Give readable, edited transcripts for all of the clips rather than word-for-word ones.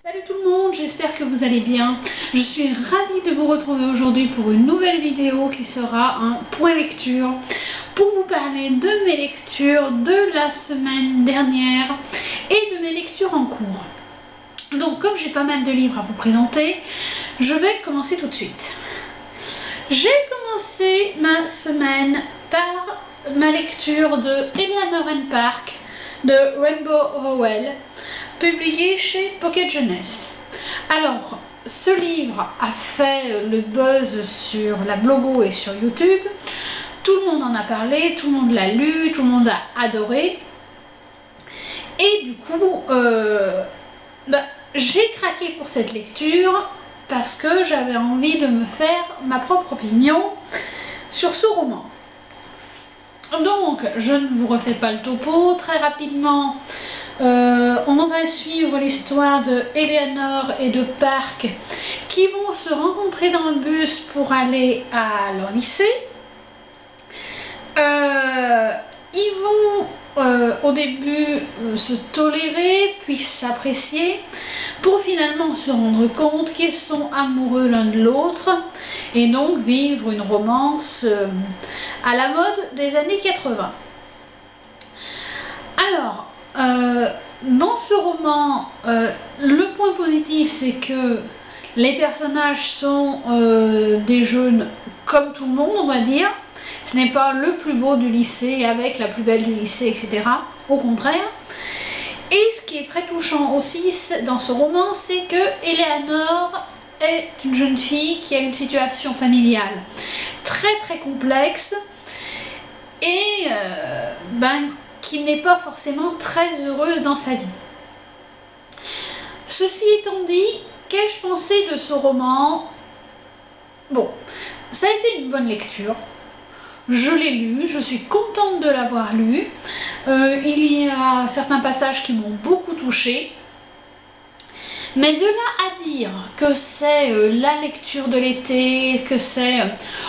Salut tout le monde, j'espère que vous allez bien. Je suis ravie de vous retrouver aujourd'hui pour une nouvelle vidéo qui sera un point lecture pour vous parler de mes lectures de la semaine dernière et de mes lectures en cours. Donc comme j'ai pas mal de livres à vous présenter, je vais commencer tout de suite. J'ai commencé ma semaine par ma lecture de Eleanor and Park de Rainbow Rowell, publié chez Pocket Jeunesse. Alors, ce livre a fait le buzz sur la blogo et sur YouTube. Tout le monde en a parlé, tout le monde l'a lu, tout le monde a adoré. Et du coup, j'ai craqué pour cette lecture parce que j'avais envie de me faire ma propre opinion sur ce roman. Donc, je ne vous refais pas le topo. Très rapidement, on va suivre l'histoire de Eleanor et de Park qui vont se rencontrer dans le bus pour aller à leur lycée. Ils vont au début se tolérer, puis s'apprécier, pour finalement se rendre compte qu'ils sont amoureux l'un de l'autre et donc vivre une romance à la mode des années 80. Alors, dans ce roman, le point positif, c'est que les personnages sont des jeunes comme tout le monde, on va dire. Ce n'est pas le plus beau du lycée avec la plus belle du lycée, etc. Au contraire. Et ce qui est très touchant aussi dans ce roman, c'est que Eleanor est une jeune fille qui a une situation familiale très complexe et qui n'est pas forcément très heureuse dans sa vie. Ceci étant dit, qu'ai-je pensé de ce roman? Bon, ça a été une bonne lecture. Je l'ai lu, je suis contente de l'avoir lu. Il y a certains passages qui m'ont beaucoup touchée. Mais de là à dire que c'est la lecture de l'été, que c'est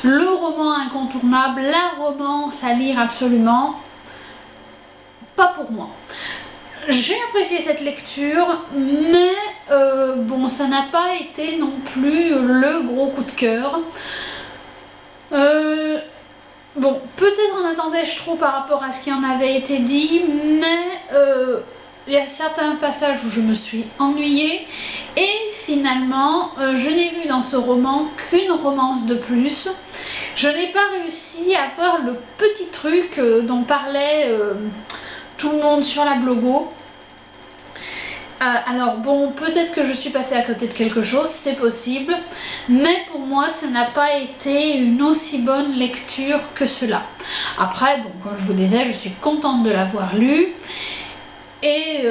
le roman incontournable, la romance à lire absolument, pas pour moi. J'ai apprécié cette lecture, mais bon, ça n'a pas été non plus le gros coup de cœur. Bon, peut-être en attendais-je trop par rapport à ce qui en avait été dit, mais il y a certains passages où je me suis ennuyée et finalement, je n'ai vu dans ce roman qu'une romance de plus. Je n'ai pas réussi à voir le petit truc dont parlait tout le monde sur la blogo. Alors bon, peut-être que je suis passée à côté de quelque chose, c'est possible, mais pour moi ça n'a pas été une aussi bonne lecture que cela. Après, bon, comme je vous disais, je suis contente de l'avoir lu et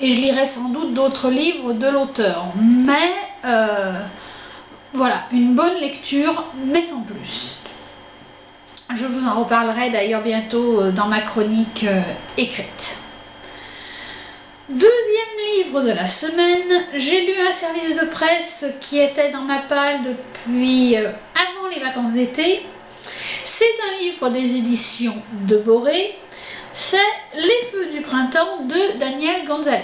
je lirai sans doute d'autres livres de l'auteur, mais voilà, une bonne lecture, mais sans plus. Je vous en reparlerai d'ailleurs bientôt dans ma chronique écrite. Deuxième livre de la semaine, j'ai lu un service de presse qui était dans ma palle depuis avant les vacances d'été. C'est un livre des éditions de Boré, c'est Les Feux du printemps de Daniel Gonzalez.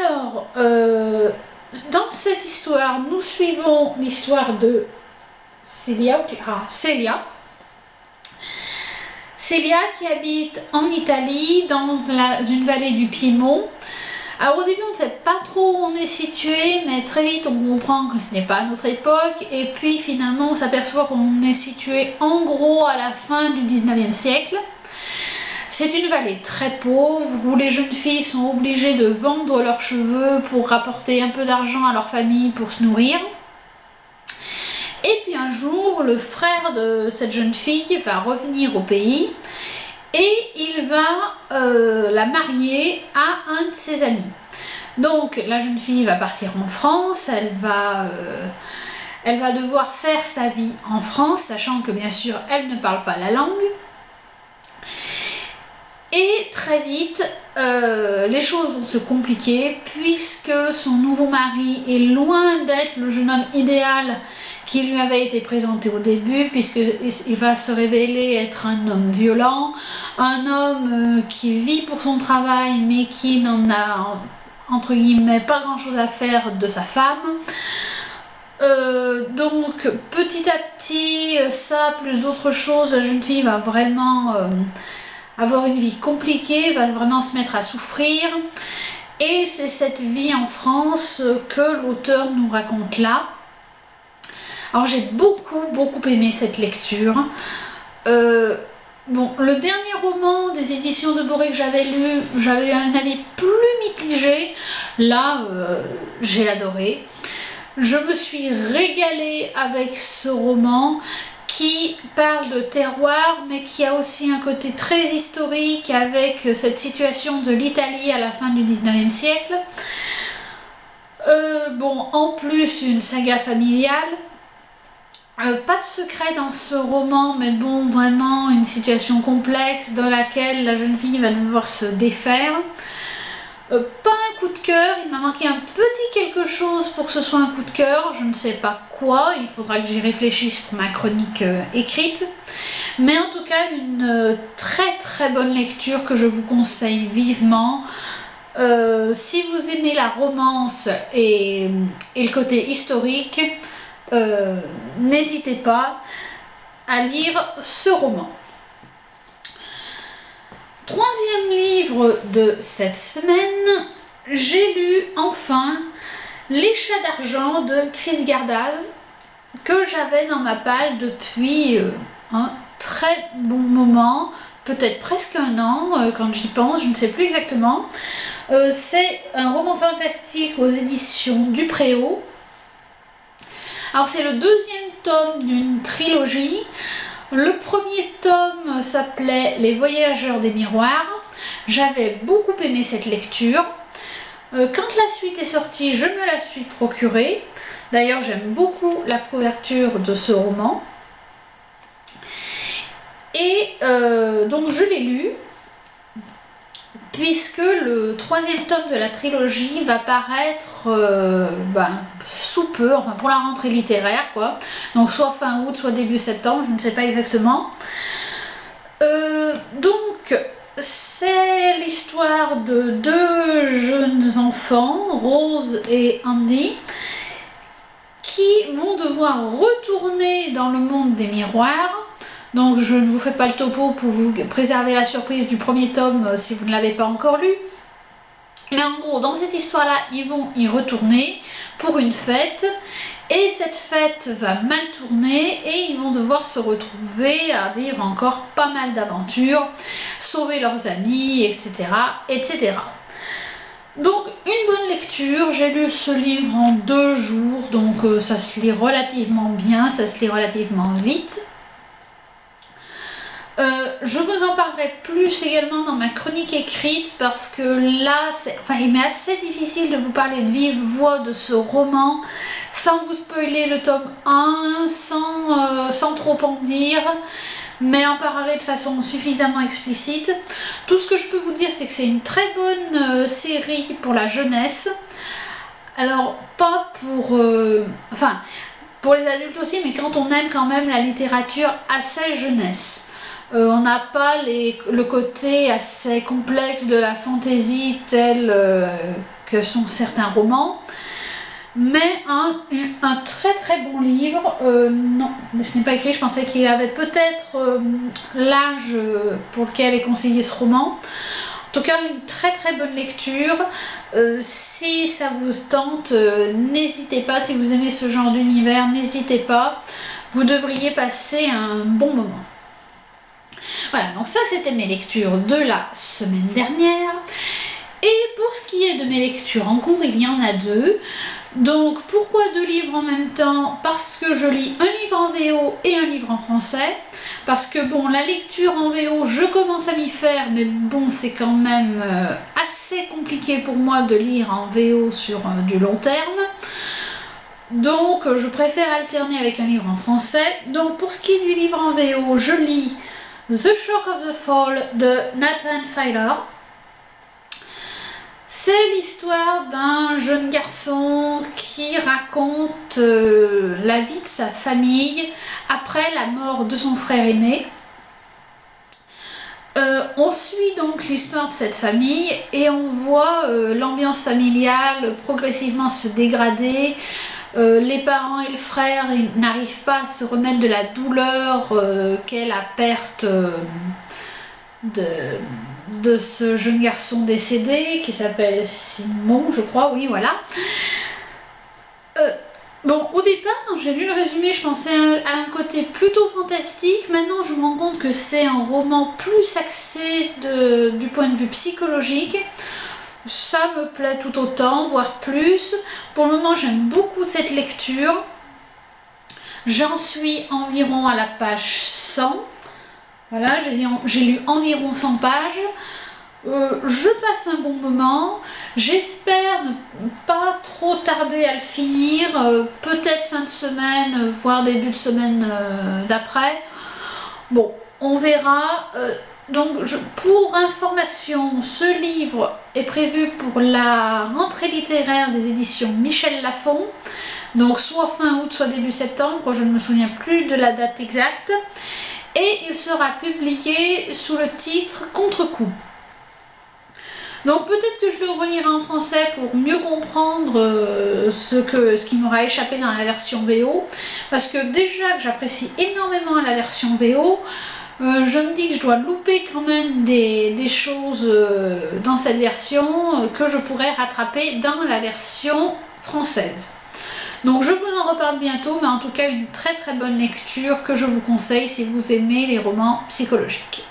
Alors, dans cette histoire, nous suivons l'histoire de Célia qui habite en Italie, dans une vallée du Piémont. Alors au début on ne sait pas trop où on est situé, mais très vite on comprend que ce n'est pas notre époque, et puis finalement on s'aperçoit qu'on est situé en gros à la fin du 19e siècle. C'est une vallée très pauvre, où les jeunes filles sont obligées de vendre leurs cheveux pour rapporter un peu d'argent à leur famille pour se nourrir. Et puis un jour, le frère de cette jeune fille va revenir au pays et il va la marier à un de ses amis. Donc la jeune fille va partir en France, elle va devoir faire sa vie en France, sachant que bien sûr elle ne parle pas la langue. Et très vite, les choses vont se compliquer puisque son nouveau mari est loin d'être le jeune homme idéal qui lui avait été présenté au début, puisqu'il va se révéler être un homme violent, un homme qui vit pour son travail mais qui n'en a entre guillemets pas grand chose à faire de sa femme. Donc petit à petit, ça plus d'autres choses, la jeune fille va vraiment avoir une vie compliquée, va vraiment se mettre à souffrir. Et c'est cette vie en France que l'auteur nous raconte là. Alors j'ai beaucoup aimé cette lecture. Bon, le dernier roman des éditions de Boré que j'avais lu, j'avais eu un avis plus mitigé. Là, j'ai adoré. Je me suis régalée avec ce roman qui parle de terroir, mais qui a aussi un côté très historique avec cette situation de l'Italie à la fin du 19e siècle. Bon, en plus, une saga familiale. Pas de secret dans ce roman, mais bon, vraiment une situation complexe dans laquelle la jeune fille va devoir se défaire. Pas un coup de cœur, il m'a manqué un petit quelque chose pour que ce soit un coup de cœur, je ne sais pas quoi, il faudra que j'y réfléchisse pour ma chronique écrite. Mais en tout cas, une très bonne lecture que je vous conseille vivement. Si vous aimez la romance et le côté historique, n'hésitez pas à lire ce roman. Troisième livre de cette semaine, j'ai lu enfin Les Chats d'Argent de Chris Gardaz, que j'avais dans ma palle depuis un très bon moment, peut-être presque un an quand j'y pense, je ne sais plus exactement. C'est un roman fantastique aux éditions du Préau. Alors c'est le deuxième tome d'une trilogie. Le premier tome s'appelait Les Voyageurs des Miroirs. J'avais beaucoup aimé cette lecture. Quand la suite est sortie, je me la suis procurée. D'ailleurs, j'aime beaucoup la couverture de ce roman. Et donc je l'ai lu, puisque le troisième tome de la trilogie va paraître sous peu, enfin pour la rentrée littéraire quoi, donc soit fin août, soit début septembre, je ne sais pas exactement. Donc c'est l'histoire de deux jeunes enfants, Rose et Andy, qui vont devoir retourner dans le monde des miroirs. Donc je ne vous fais pas le topo pour vous préserver la surprise du premier tome si vous ne l'avez pas encore lu. Mais en gros, dans cette histoire-là, ils vont y retourner pour une fête. Et cette fête va mal tourner et ils vont devoir se retrouver à vivre encore pas mal d'aventures, sauver leurs amis, etc. etc. Donc une bonne lecture, j'ai lu ce livre en 2 jours, donc ça se lit relativement bien, ça se lit relativement vite. Je vous en parlerai plus également dans ma chronique écrite parce que là, il m'est assez difficile de vous parler de vive voix de ce roman sans vous spoiler le tome 1, sans trop en dire, mais en parler de façon suffisamment explicite. Tout ce que je peux vous dire, c'est que c'est une très bonne série pour la jeunesse. Alors, pas pour... pour les adultes aussi, mais quand on aime quand même la littérature assez jeunesse. On n'a pas le côté assez complexe de la fantaisie tel que sont certains romans, mais un très bon livre. Non, ce n'est pas écrit, je pensais qu'il y avait peut-être l'âge pour lequel est conseillé ce roman. En tout cas, une très bonne lecture. Si ça vous tente, n'hésitez pas, si vous aimez ce genre d'univers, n'hésitez pas, vous devriez passer un bon moment. Voilà, donc ça c'était mes lectures de la semaine dernière. Et pour ce qui est de mes lectures en cours, il y en a 2. Donc pourquoi 2 livres en même temps? Parce que je lis un livre en VO et un livre en français. Parce que bon, la lecture en VO, je commence à m'y faire, mais bon, c'est quand même assez compliqué pour moi de lire en VO sur du long terme. Donc je préfère alterner avec un livre en français. Donc pour ce qui est du livre en VO, je lis The Shock of the Fall de Nathan Filer. C'est l'histoire d'un jeune garçon qui raconte la vie de sa famille après la mort de son frère aîné. On suit donc l'histoire de cette famille et on voit l'ambiance familiale progressivement se dégrader. Les parents et le frère n'arrivent pas à se remettre de la douleur qu'est la perte de ce jeune garçon décédé qui s'appelle Simon, je crois, oui, voilà. Bon, au départ, quand j'ai lu le résumé, je pensais à un côté plutôt fantastique. Maintenant, je me rends compte que c'est un roman plus axé du point de vue psychologique. Ça me plaît tout autant, voire plus. Pour le moment, j'aime beaucoup cette lecture. J'en suis environ à la page 100. Voilà, j'ai lu environ 100 pages. Je passe un bon moment, j'espère ne pas trop tarder à le finir, peut-être fin de semaine, voire début de semaine d'après. Bon, on verra. Donc, pour information, ce livre est prévu pour la rentrée littéraire des éditions Michel Lafon, donc soit fin août, soit début septembre, je ne me souviens plus de la date exacte, et il sera publié sous le titre Contre-coup. Donc peut-être que je le relirai en français pour mieux comprendre ce qui m'aura échappé dans la version VO, parce que déjà que j'apprécie énormément la version VO, je me dis que je dois louper quand même des choses dans cette version que je pourrais rattraper dans la version française. Donc je vous en reparle bientôt, mais en tout cas une très très bonne lecture que je vous conseille si vous aimez les romans psychologiques.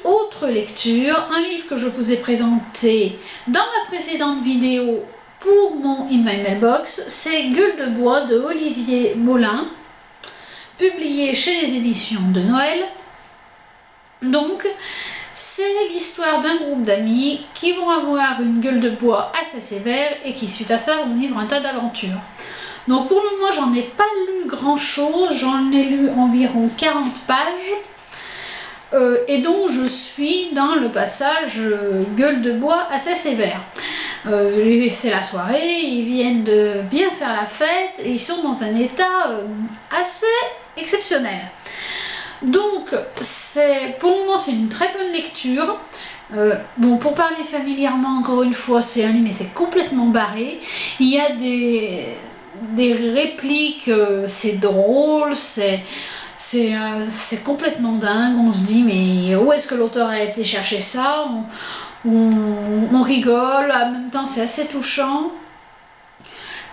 Autre lecture, un livre que je vous ai présenté dans ma précédente vidéo pour mon In My Mailbox, c'est Gueule de bois de Olivier Molin, publié chez les éditions de Noël. Donc, c'est l'histoire d'un groupe d'amis qui vont avoir une gueule de bois assez sévère et qui, suite à ça, vont vivre un tas d'aventures. Donc, pour le moment, j'en ai pas lu grand chose, j'en ai lu environ 40 pages. Et donc je suis dans le passage gueule de bois assez sévère. C'est la soirée, ils viennent de bien faire la fête et ils sont dans un état assez exceptionnel. Donc pour le moment c'est une très bonne lecture. Bon, pour parler familièrement, encore une fois, c'est un livre mais c'est complètement barré. Il y a des répliques, c'est drôle, c'est complètement dingue, on se dit mais où est-ce que l'auteur a été chercher ça, on rigole, en même temps c'est assez touchant.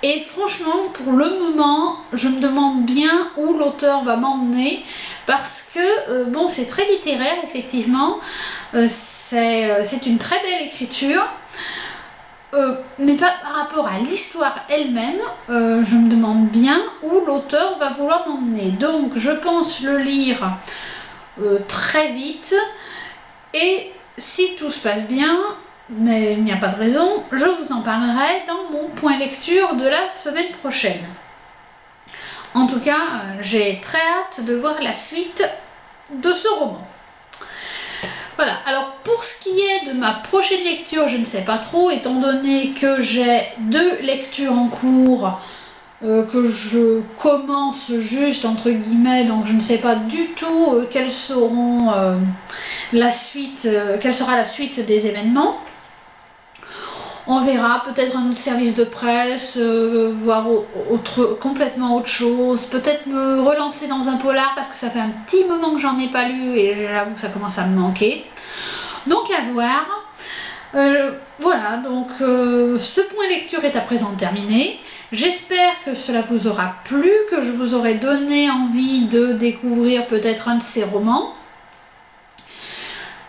Et franchement, pour le moment, je me demande bien où l'auteur va m'emmener, parce que, bon, c'est très littéraire, effectivement, c'est une très belle écriture, mais pas par rapport à l'histoire elle-même, je me demande bien où l'auteur va vouloir m'emmener. Donc je pense le lire très vite, et si tout se passe bien, mais il n'y a pas de raison, je vous en parlerai dans mon point lecture de la semaine prochaine. En tout cas, j'ai très hâte de voir la suite de ce roman. Voilà, alors pour ce qui est de ma prochaine lecture, je ne sais pas trop, étant donné que j'ai 2 lectures en cours, que je commence juste entre guillemets, donc je ne sais pas du tout quelle sera la suite des événements. On verra, peut-être un autre service de presse, voir complètement autre chose, peut-être me relancer dans un polar parce que ça fait un petit moment que j'en ai pas lu et j'avoue que ça commence à me manquer. Donc à voir. Voilà, donc ce point lecture est à présent terminé. J'espère que cela vous aura plu, que je vous aurai donné envie de découvrir peut-être un de ces romans.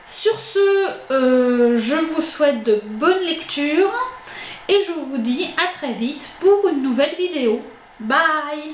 Sur ce, je vous souhaite de bonnes lectures et je vous dis à très vite pour une nouvelle vidéo. Bye!